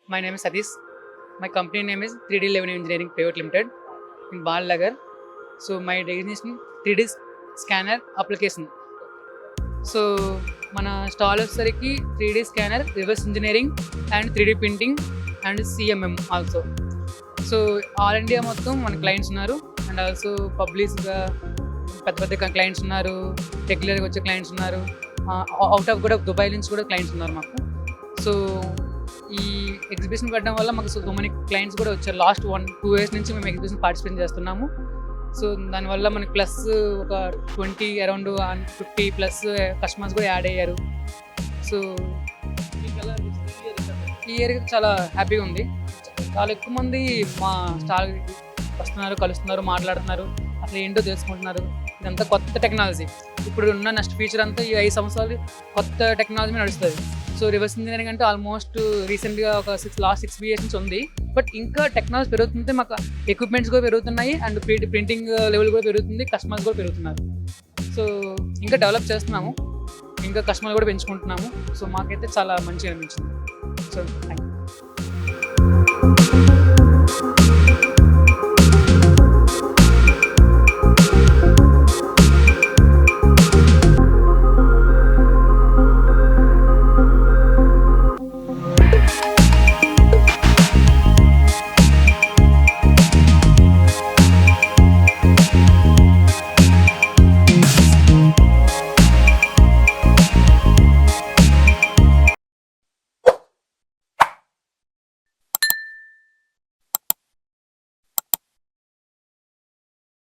My name is Satish. My company name is 3D Revenue Engineering Private Limited in Balnagar. So my designation 3D scanner application. So మన stall వచ్చేసరికి 3D scanner, reverse engineering and 3D printing and CMM also. So all India మొత్తం మన clients ఉన్నారు and also పబ్లిక్గా పెద్ద పెద్ద clients ఉన్నారు, రెగ్యులర్గా వచ్చే క్లయింట్స్ ఉన్నారు, అవుట్ ఆఫ్ కూడా దుబాయ్ నుంచి కూడా క్లయింట్స్ ఉన్నారు మాకు. సో ఈ ఎగ్జిబిషన్ పెట్టడం వల్ల మాకు సో మనీ క్లయింట్స్ కూడా వచ్చారు. లాస్ట్ 1-2 years నుంచి మేము ఎగ్జిబిషన్ పార్టిసిపేట్ చేస్తున్నాము. సో దానివల్ల మనకి ప్లస్ ఒక 20 అరౌండ్ 50+ కస్టమర్స్ కూడా యాడ్ అయ్యారు. సో ఈ ఇయర్ చాలా హ్యాపీగా ఉంది. చాలా ఎక్కువ మంది మా స్టాల్ వస్తున్నారు, కలుస్తున్నారు, మాట్లాడుతున్నారు, అసలు ఏంటో తెలుసుకుంటున్నారు. ఇదంతా కొత్త టెక్నాలజీ. ఇప్పుడు ఉన్న నెక్స్ట్ ఫ్యూచర్ అంతా ఈ 5 సంవత్సరాలు కొత్త టెక్నాలజీ నడుస్తుంది. సో రివర్స్ ఇంజనీరింగ్ అంటే ఆల్మోస్ట్ రీసెంట్గా ఒక లాస్ట్ 6 years నుంచి ఉంది. బట్ ఇంకా టెక్నాలజీ పెరుగుతుంటే మాకు ఎక్విప్మెంట్స్ కూడా పెరుగుతున్నాయి అండ్ ప్రింటింగ్ లెవెల్ కూడా పెరుగుతుంది, కస్టమర్స్ కూడా పెరుగుతున్నారు. సో ఇంకా డెవలప్ చేస్తున్నాము, ఇంకా కస్టమర్లు కూడా పెంచుకుంటున్నాము. సో మాకైతే చాలా మంచిగా అనిపించింది. So thank you.